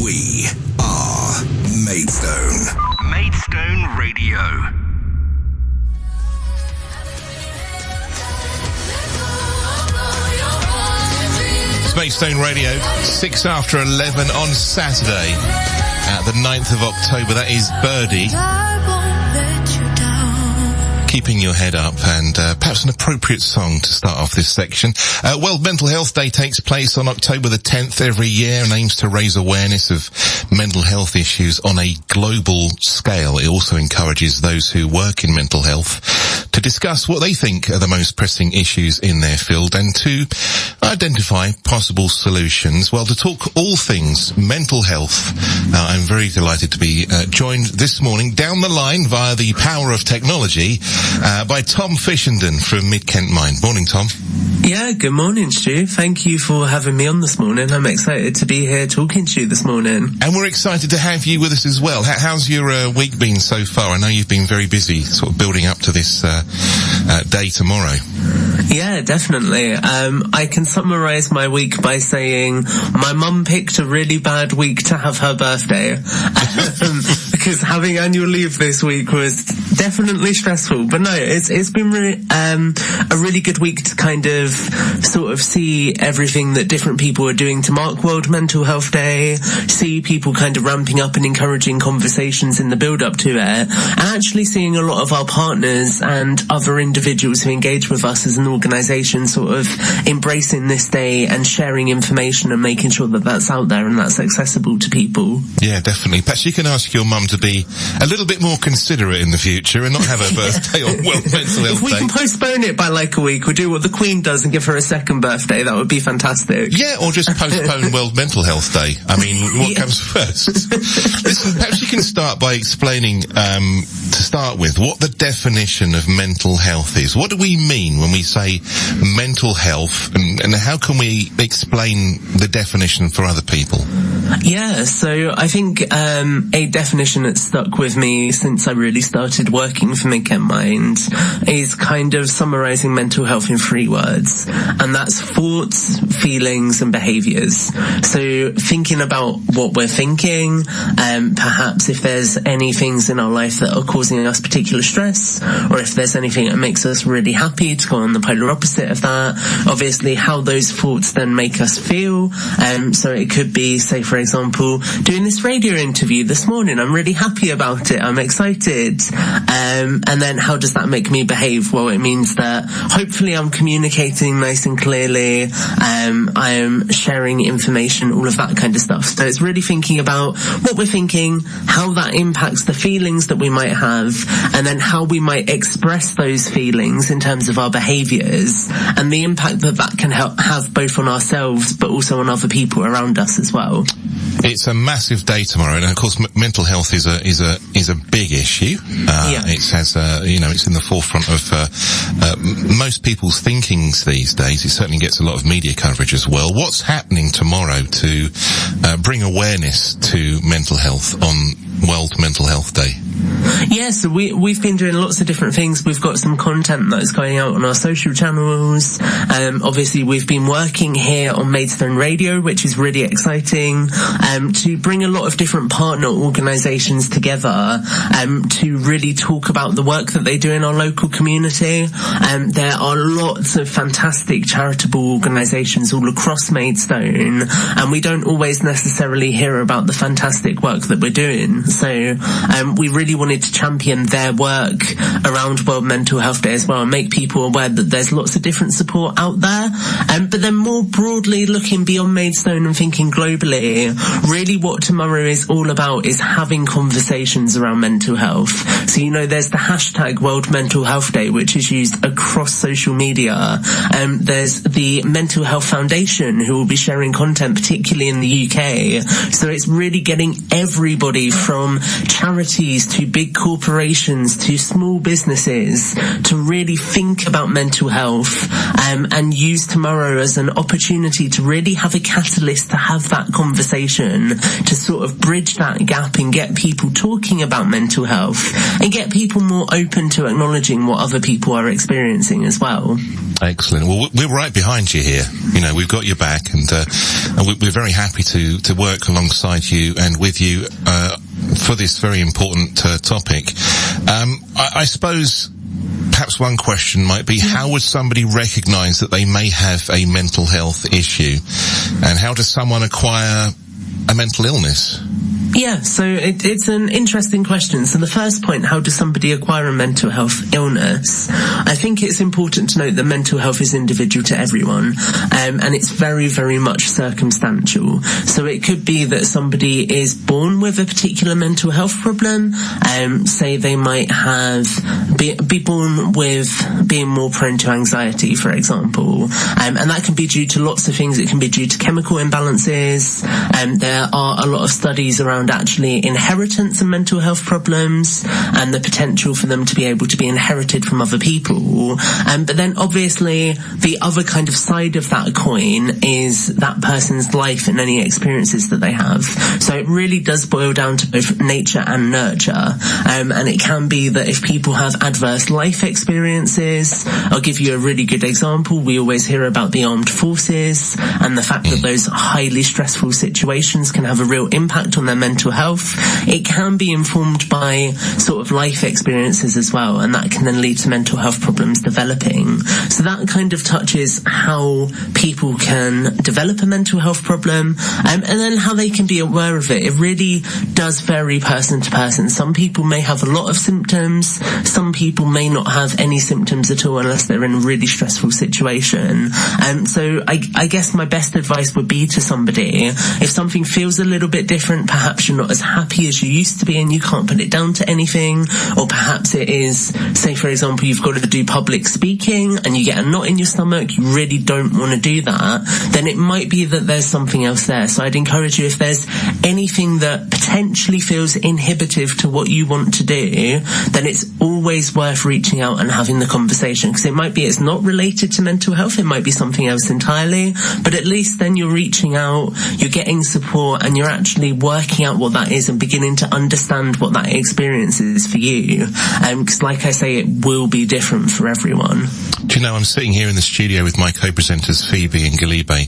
We are Maidstone. Maidstone Radio. It's Maidstone Radio, 6 after 11 on Saturday, the 9th of October. That is Birdie. Keeping your head up, and perhaps an appropriate song to start off this section. World Mental Health Day takes place on October the 10th every year and aims to raise awareness of mental health issues on a global scale. It also encourages those who work in mental health to discuss what they think are the most pressing issues in their field and to identify possible solutions. Well, to talk all things mental health, I'm very delighted to be joined this morning down the line via the power of technology by Tom Fishenden from Mid-Kent Mind. Morning, Tom. Yeah, good morning, Stu. Thank you for having me on this morning. I'm excited to be here talking to you this morning. And we're excited to have you with us as well. How's your week been so far? I know you've been very busy sort of building up to this day tomorrow. Yeah, definitely. I can summarise my week by saying my mum picked a really bad week to have her birthday because having annual leave this week was definitely stressful. But no, it's been a really good week to kind of sort of see everything that different people are doing to mark World Mental Health Day, see people kind of ramping up and encouraging conversations in the build-up to it, and actually seeing a lot of our partners and other individuals who engage with us as an organisation sort of embracing this day and sharing information and making sure that that's out there and that's accessible to people. Yeah, definitely. Perhaps you can ask your mum to be a little bit more considerate in the future and not have her birthday on World Mental Health Day. If we can postpone it by like a week, we'll do what the Queen does and give her a second birthday. That would be fantastic. Yeah, or just postpone World Mental Health Day. I mean, what comes first? Listen, perhaps you can start by explaining, to start with, what the definition of mental health is. What do we mean when we say mental health, and how can we explain the definition for other people? Yeah, so I think a definition that's stuck with me since I really started working for Mid-Kent Mind is kind of summarising mental health in 3 words, and that's thoughts, feelings and behaviours. So thinking about what we're thinking, perhaps if there's any things in our life that are causing us particular stress, or if there's anything that makes us really happy, to go on the polar opposite of that. Obviously how those thoughts then make us feel, so it could be, say for example, doing this radio interview this morning, I'm really happy about it, I'm excited, and then how does that make me behave? Well, it means that hopefully I'm communicating nice and clearly, I am sharing information, all of that kind of stuff. So it's really thinking about what we're thinking, how that impacts the feelings that we might have, and then how we might express those feelings in terms of our behaviours, and the impact that that can have both on ourselves but also on other people around us as well. It's a massive day tomorrow, and of course, mental health is a big issue. It has, it's in the forefront of most people's thinkings these days. It certainly gets a lot of media coverage as well. What's happening tomorrow to bring awareness to mental health on World Mental Health Day? Yeah, so we've been doing lots of different things. We've got some content that's going out on our social channels. Obviously, we've been working here on Maidstone Radio, which is really exciting, to bring a lot of different partner organisations together to really talk about the work that they do in our local community. There are lots of fantastic charitable organisations all across Maidstone, and we don't always necessarily hear about the fantastic work that we're doing. So we really wanted to champion their work around World Mental Health Day as well, and make people aware that there's lots of different support out there. But then more broadly, looking beyond Maidstone and thinking globally, really what tomorrow is all about is having conversations around mental health. So, there's the hashtag World Mental Health Day, which is used across social media. There's the Mental Health Foundation, who will be sharing content, particularly in the UK. So it's really getting everybody from charities to big corporations to small businesses to really think about mental health, and use tomorrow as an opportunity to really have a catalyst to have that conversation, to sort of bridge that gap and get people talking about mental health and get people more open to acknowledging what other people are experiencing as well. Excellent. Well, we're right behind you here. You know, we've got your back, and we're very happy to work alongside you and with you for this very important topic. I suppose perhaps one question might be, how would somebody recognise that they may have a mental health issue, and how does someone acquire a mental illness? Yeah, so it's an interesting question. So the first point, how does somebody acquire a mental health illness? I think it's important to note that mental health is individual to everyone, and it's very, very much circumstantial. So it could be that somebody is born with a particular mental health problem. Say they might be born with being more prone to anxiety, for example. And that can be due to lots of things. It can be due to chemical imbalances. There are a lot of studies around actually inheritance and mental health problems and the potential for them to be able to be inherited from other people. But then obviously the other kind of side of that coin is that person's life and any experiences that they have. So it really does boil down to both nature and nurture. And it can be that if people have adverse life experiences, I'll give you a really good example. We always hear about the armed forces and the fact that those highly stressful situations can have a real impact on their mental health. It can be informed by sort of life experiences as well, and that can then lead to mental health problems developing. So that kind of touches how people can develop a mental health problem, and then how they can be aware of it. It really does vary person to person. Some people may have a lot of symptoms, some people may not have any symptoms at all unless they're in a really stressful situation. So I guess my best advice would be to somebody, if something feels a little bit different, perhaps you're not as happy as you used to be and you can't put it down to anything, or perhaps it is, say for example, you've got to do public speaking and you get a knot in your stomach, you really don't want to do that, then it might be that there's something else there. So I'd encourage you, if there's anything that potentially feels inhibitive to what you want to do, then it's always worth reaching out and having the conversation, because it might be it's not related to mental health, it might be something else entirely, but at least then you're reaching out, you're getting support, and you're actually working out what that is and beginning to understand what that experience is for you. Because like I say, it will be different for everyone. Do you know, I'm sitting here in the studio with my co-presenters Phoebe and Golibe,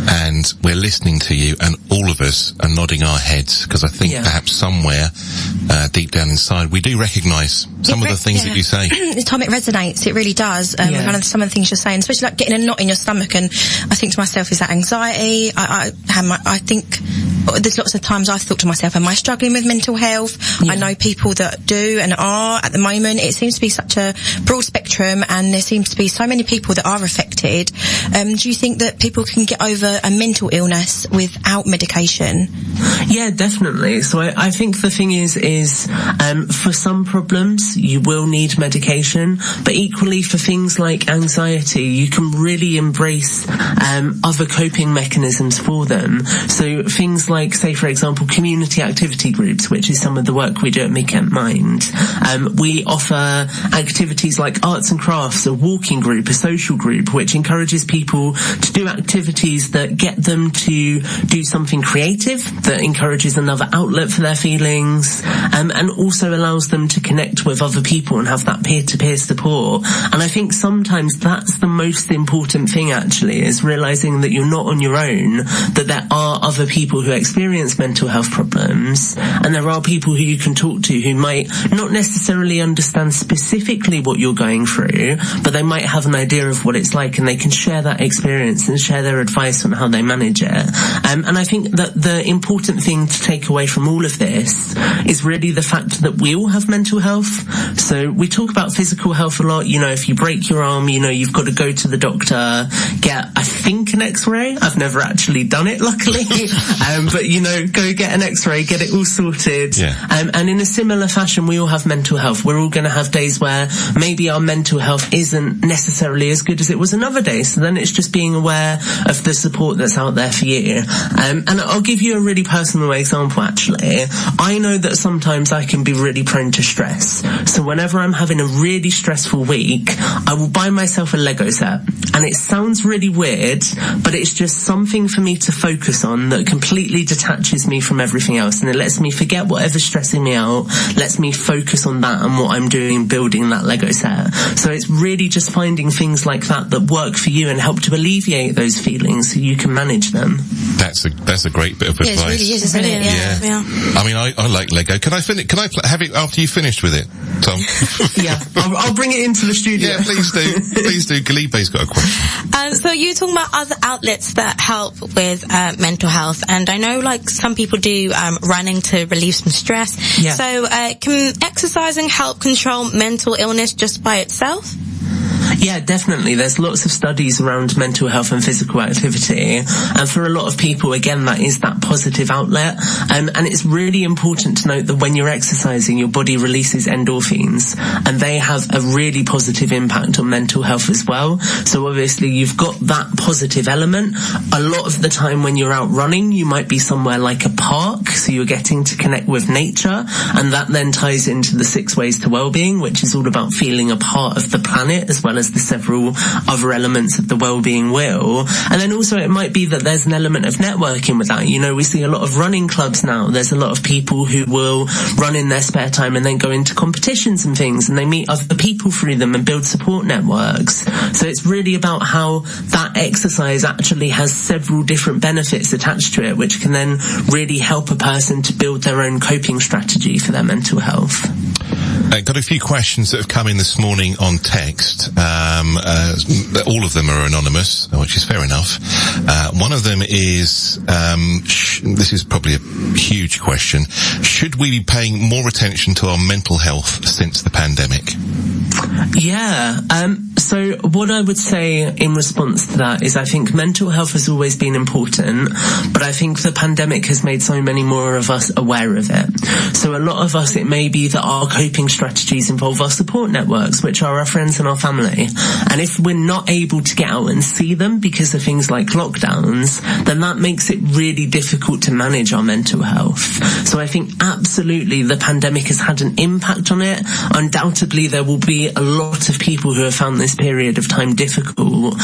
and we're listening to you, and all of us are nodding our heads, because I think perhaps somewhere deep down inside we do recognise some of the things that you say. Tom, it resonates, it really does. Kind of some of the things you're saying, especially like getting a knot in your stomach, and I think to myself, is that anxiety? I think there's lots of times I've thought to myself, am I struggling with mental health? I know people that do and are at the moment. It seems to be such a broad spectrum, and there seems to be so many people that are affected. Do you think that people can get over a mental illness without medication? Yeah, definitely. So I think the thing is for some problems you will need medication, but equally for things like anxiety, you can really embrace other coping mechanisms for them. So things like, say for example, community activity groups, which is some of the work we do at Midkent Mind. We offer activities like arts and crafts, a walking group, a social group, which encourages people to do activities that get them to do something creative, that encourages another outlet for their feelings, and also allows them to connect with other people and have that peer-to-peer support. And I think sometimes that's the most important thing, actually, is realising that you're not on your own, that there are other people who experience mental health problems, and there are people who you can talk to who might not necessarily understand specifically what you're going through, but they might have an idea of what it's like, and they can share that experience and share their advice on how they manage it. And I think that the important thing to take away from all of this is really the fact that we all have mental health. So we talk about physical health a lot. You know, if you break your arm, you know, you've got to go to the doctor, get, I think, an x-ray. I've never actually done it, luckily. But, you know, go get an x-ray, get it all sorted. Yeah. And in a similar fashion, we all have mental health. We're all going to have days where maybe our mental health isn't necessarily as good as it was another day. So then it's just being aware of the support that's out there for you. And I'll give you a really personal example, actually. I know that sometimes I can be really prone to stress. So whenever I'm having a really stressful week, I will buy myself a Lego set. And it sounds really weird, but it's just something for me to focus on that completely detaches me from everything else. And it lets me forget whatever's stressing me out, lets me focus on that and what I'm doing building that Lego set. So it's really just finding things like that work for you and help to alleviate those feelings so you can manage them. That's a great bit of advice. It really is, isn't it? Yeah. I mean, I like Lego. Can I have it after you finished with it, Tom? Yeah, I'll bring it into the studio. Yeah, please do. Please do. Golibe's got a question. So you're talking about other outlets that help with mental health, and I know like some people do running to relieve some stress. Yeah. So can exercising help control mental illness just by itself? Yeah, definitely. There's lots of studies around mental health and physical activity. And for a lot of people, again, that is that positive outlet. And it's really important to note that when you're exercising, your body releases endorphins, and they have a really positive impact on mental health as well. So obviously you've got that positive element. A lot of the time when you're out running, you might be somewhere like a park, so you're getting to connect with nature, and that then ties into the 6 ways to wellbeing, which is all about feeling a part of the planet as well as the several other elements of the wellbeing wheel. And then also it might be that there's an element of networking with that. You know, we see a lot of running clubs now. There's a lot of people who will run in their spare time and then go into competitions and things, and they meet other people through them and build support networks. So it's really about how that exercise actually has several different benefits attached to it, which can then really help a person to build their own coping strategy for their mental health. Got a few questions that have come in this morning on text. All of them are anonymous, which is fair enough. One of them is, this is probably a huge question. Should we be paying more attention to our mental health since the pandemic? Yeah. So what I would say in response to that is I think mental health has always been important, but I think the pandemic has made so many more of us aware of it. So a lot of us, it may be that our coping strategies involve our support networks, which are our friends and our family. And if we're not able to get out and see them because of things like lockdowns, then that makes it really difficult to manage our mental health. So I think absolutely the pandemic has had an impact on it. Undoubtedly there will be a lot of people who have found this period of time difficult.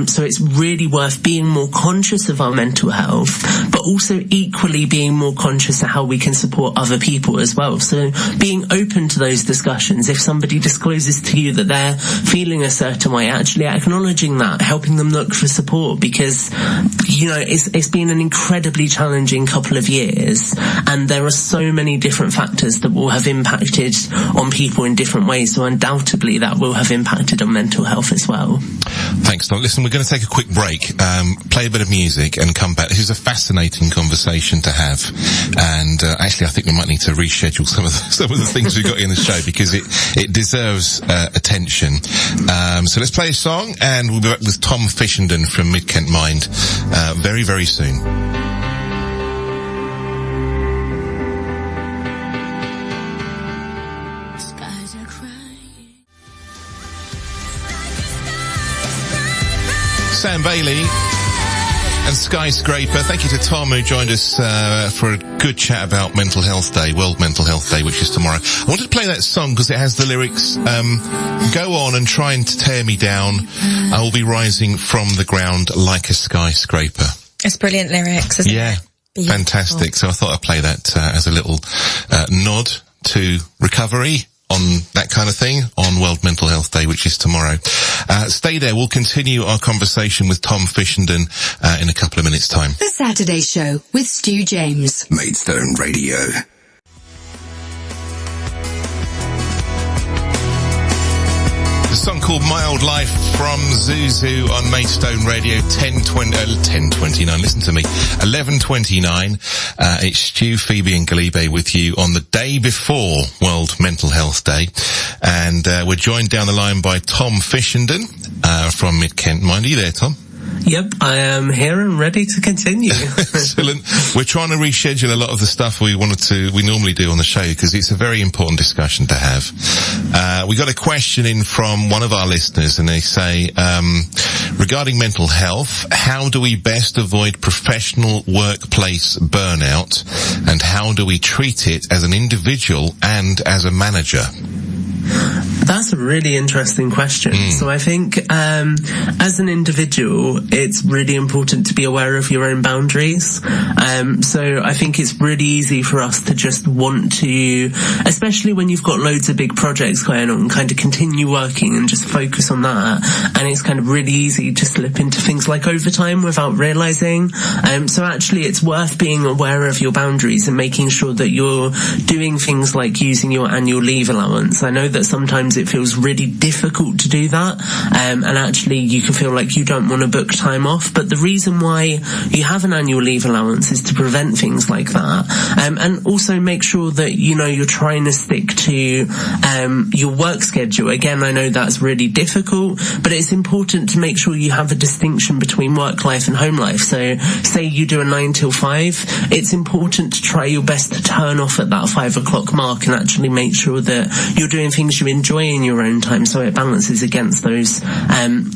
So it's really worth being more conscious of our mental health, but also equally being more conscious of how we can support other people as well. So being open to those discussions. If somebody discloses to you that they're feeling a certain way, actually acknowledging that, helping them look for support, because, you know, it's been an incredibly challenging couple of years, and there are so many different factors that will have impacted on people in different ways. So undoubtedly that will have impacted on mental health as well. Thanks, Tom. Listen, we're going to take a quick break, play a bit of music and come back. This is a fascinating conversation to have, and actually I think we might need to reschedule some of the things we've got in the show because it deserves attention. So let's play a song and we'll be back with Tom Fishenden from Mid-Kent Mind very, very soon. Sam Bailey and Skyscraper. Thank you to Tom who joined us for a good chat about Mental Health Day, World Mental Health Day, which is tomorrow. I wanted to play that song because it has the lyrics, go on and try and tear me down. I will be rising from the ground like a skyscraper. It's brilliant lyrics, isn't it? Yeah, fantastic. So I thought I'd play that as a little nod to recovery on that kind of thing on World Mental Health Day, which is tomorrow. Stay there. We'll continue our conversation with Tom Fishenden in a couple of minutes' time. The Saturday Show with Stu James. Maidstone Radio. The song called My Old Life from Zuzu on Maidstone Radio 10:29. Listen to me. 11:29. It's Stu, Phoebe and Golibe with you on the day before World Mental Health Day. And we're joined down the line by Tom Fishenden from Mid-Kent Mind. Are you there, Tom? Yep, I am here and ready to continue. Excellent. We're trying to reschedule a lot of the stuff we normally do on the show because it's a very important discussion to have. We got a question in from one of our listeners and they say, regarding mental health, how do we best avoid professional workplace burnout and how do we treat it as an individual and as a manager? That's a really interesting question. So I think as an individual, it's really important to be aware of your own boundaries. So I think it's really easy for us to just want to, especially when you've got loads of big projects going on, kind of continue working and just focus on that. And it's kind of really easy to slip into things like overtime without realizing. So actually it's worth being aware of your boundaries and making sure that you're doing things like using your annual leave allowance. I know that sometimes it feels really difficult to do that, and actually you can feel like you don't want to book time off, but the reason why you have an annual leave allowance is to prevent things like that, and also make sure that you're trying to stick to your work schedule. Again, I know that's really difficult, but it's important to make sure you have a distinction between work life and home life. So say you do a 9 till 5, it's important to try your best to turn off at that 5 o'clock mark and actually make sure that you're doing things you enjoy in your own time, so it balances against those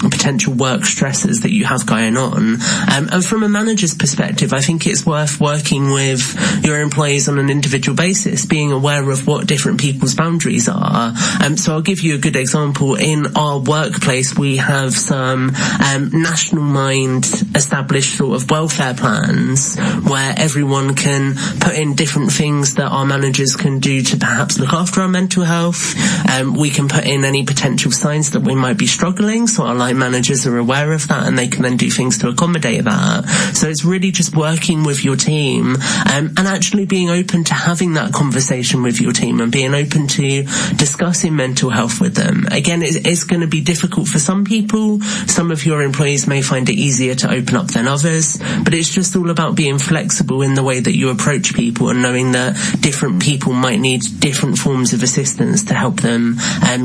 potential work stresses that you have going on. And from a manager's perspective, I think it's worth working with your employees on an individual basis, being aware of what different people's boundaries are. So I'll give you a good example. In our workplace, we have some national mind established sort of welfare plans where everyone can put in different things that our managers can do to perhaps look after our mental health. We can put in any potential signs that we might be struggling, so our line managers are aware of that and they can then do things to accommodate that. So it's really just working with your team and actually being open to having that conversation with your team and being open to discussing mental health with them. Again, it's going to be difficult for some people. Some of your employees may find it easier to open up than others, but it's just all about being flexible in the way that you approach people and knowing that different people might need different forms of assistance to help them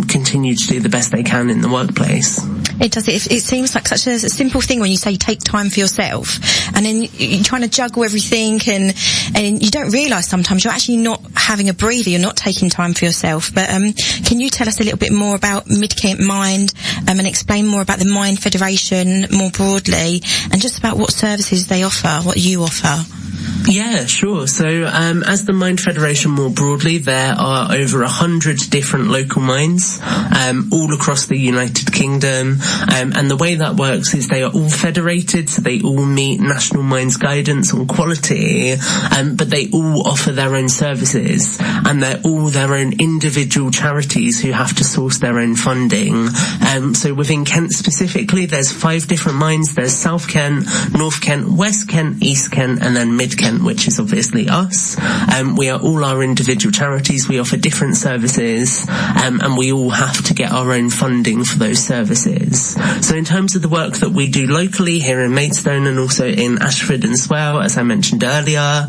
continue to do the best they can in the workplace. It does. It seems like such a simple thing when you say take time for yourself, and then you're trying to juggle everything, and you don't realise sometimes you're actually not having a breather. You're not taking time for yourself. But can you tell us a little bit more about Mid-Kent Mind and explain more about the Mind Federation more broadly, and just about what services they offer, what you offer? Yeah, sure. So as the Mind Federation more broadly, there are over 100 different local minds all across the United Kingdom, and the way that works is they are all federated, so they all meet National Minds guidance on quality, but they all offer their own services, and they're all their own individual charities who have to source their own funding. So within Kent specifically, there's 5 different minds. There's South Kent, North Kent, West Kent, East Kent, and then Mid-Kent, which is obviously us. We are all our individual charities. We offer different services, and we all have to get our own funding for those services. So in terms of the work that we do locally here in Maidstone and also in Ashford and Swale, as I mentioned earlier,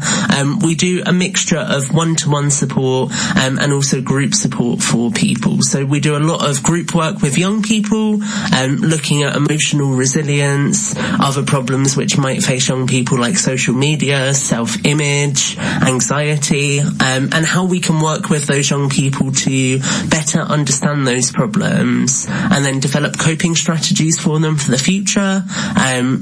we do a mixture of one-to-one support and also group support for people. So we do a lot of group work with young people, looking at emotional resilience, other problems which might face young people like social media, self-image, anxiety, and how we can work with those young people to better understand those problems and then develop coping strategies for them for the future.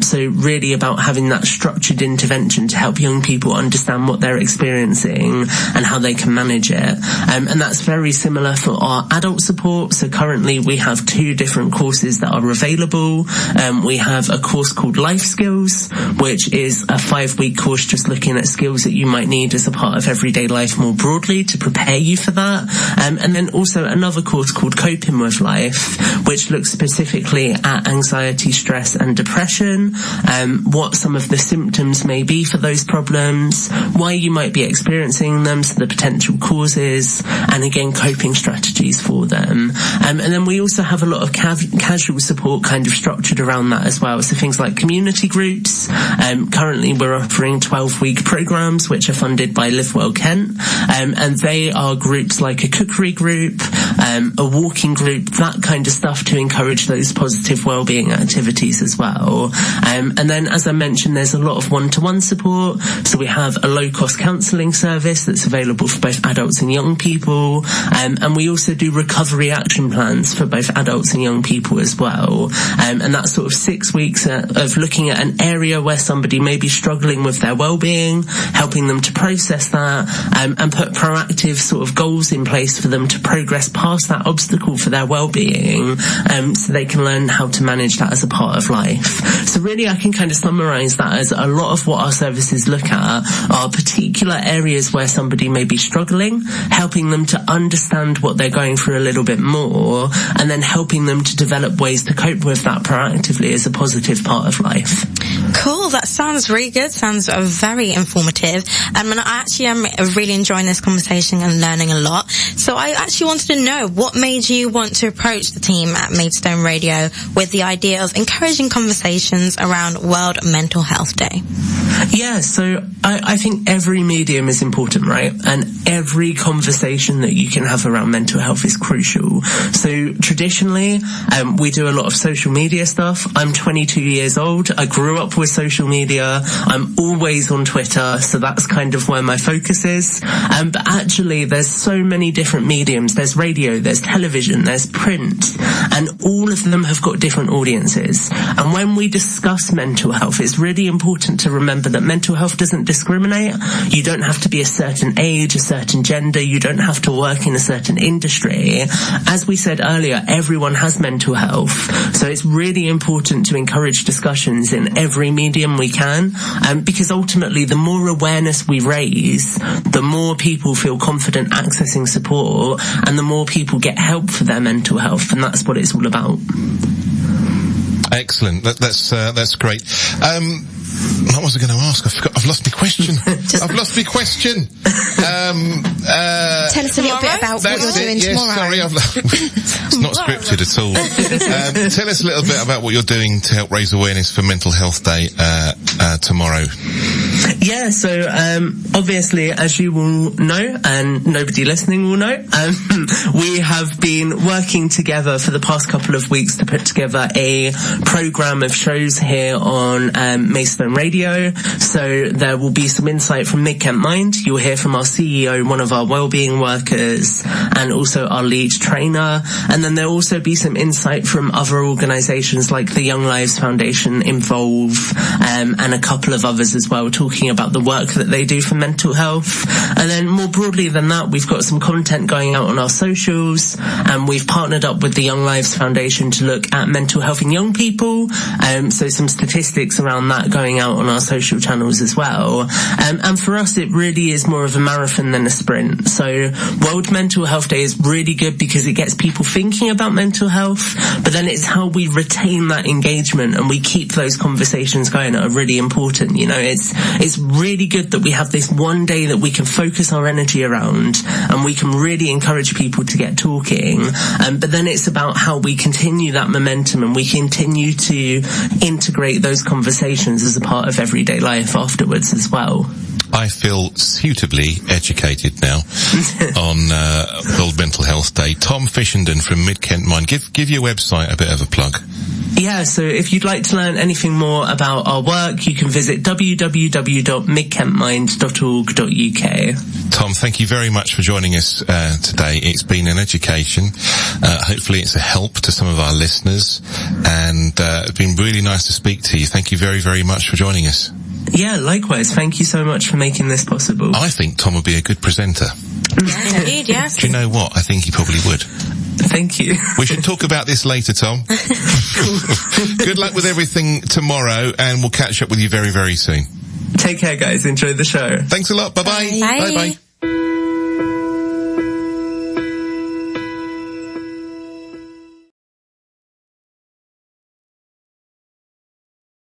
So really about having that structured intervention to help young people understand what they're experiencing and how they can manage it. And that's very similar for our adult support. So currently we have 2 different courses that are available. We have a course called Life Skills, which is a 5-week course just looking at skills that you might need as a part of everyday life more broadly to prepare you for that. And then also another course called Coping with Life, which looks specifically at anxiety, stress and depression, what some of the symptoms may be for those problems, why you might be experiencing them, so the potential causes, and again coping strategies for them. And then we also have a lot of casual support kind of structured around that as well, so things like community groups. Currently we're offering 12-week 6-week programs which are funded by Live Well Kent, and they are groups like a cookery group, a walking group, that kind of stuff, to encourage those positive wellbeing activities as well. And then, as I mentioned, there's a lot of one-to-one support. So we have a low-cost counselling service that's available for both adults and young people, and we also do recovery action plans for both adults and young people as well. And that's sort of 6 weeks of looking at an area where somebody may be struggling with their well-being, helping them to process that, and put proactive sort of goals in place for them to progress past that obstacle for their well-being, so they can learn how to manage that as a part of life. So really, I can kind of summarise that as a lot of what our services look at are particular areas where somebody may be struggling, helping them to understand what they're going through a little bit more, and then helping them to develop ways to cope with that proactively as a positive part of life. Cool, that sounds really good. Sounds very informative. And I actually am really enjoying this conversation and learning a lot. So I actually wanted to know, what made you want to approach the team at Maidstone Radio with the idea of encouraging conversations around World Mental Health Day? Yeah, so I think every medium is important, right? And every conversation that you can have around mental health is crucial. So traditionally, we do a lot of social media stuff. I'm 22 years old. I grew up with social media. I'm always on Twitter, so that's kind of where my focus is. But actually, there's so many different mediums. There's radio, there's television, there's print, and all of them have got different audiences. And when we discuss mental health, it's really important to remember that mental health doesn't discriminate. You don't have to be a certain age, a certain gender. You don't have to work in a certain industry. As we said earlier, everyone has mental health. So it's really important to encourage discussions in every medium we can, because ultimately the more awareness we raise, the more people feel confident accessing support, and the more people get help for their mental health, and that's what it's all about. Excellent. That's great. What was I going to ask? I forgot. I've lost my question. I've lost my question. Tell us a little bit about what you're doing tomorrow. Sorry, it's not scripted at all. Tell us a little bit about what you're doing to help raise awareness for Mental Health Day tomorrow. Yeah, so obviously, as you will know, and nobody listening will know, we have been working together for the past couple of weeks to put together a programme of shows here on Maidstone Radio. So there will be some insight from Mid Kent Mind. You'll hear from our CEO, one of our wellbeing workers, and also our lead trainer. And then there'll also be some insight from other organisations like the Young Lives Foundation, Involve, and a couple of others as well, talking about the work that they do for mental health. And then more broadly than that, we've got some content going out on our socials, and we've partnered up with the Young Lives Foundation to look at mental health in young people. So some statistics around that going out on our social channels as well. And for us, it really is more of a marathon than a sprint. So World Mental Health Day is really good because it gets people thinking about mental health, but then it's how we retain that engagement and we keep those conversations going that are really important. You know, it's really good that we have this one day that we can focus our energy around and we can really encourage people to get talking. But then it's about how we continue that momentum and we continue to integrate those conversations as a part of everyday life afterwards as well. I feel suitably educated now on World Mental Health Day. Tom Fishenden from Mid Kent Mind. Give your website a bit of a plug. Yeah, so if you'd like to learn anything more about our work, you can visit www.midkentmind.org.uk. Tom, thank you very much for joining us today. It's been an education. Hopefully it's a help to some of our listeners, and it's been really nice to speak to you. Thank you very, very much for joining us. Yeah, likewise. Thank you so much for making this possible. I think Tom would be a good presenter. Yes, indeed, yes. Do you know what? I think he probably would. Thank you. We should talk about this later, Tom. Good luck with everything tomorrow, and we'll catch up with you very, very soon. Take care, guys. Enjoy the show. Thanks a lot. Bye-bye. Bye. Bye-bye.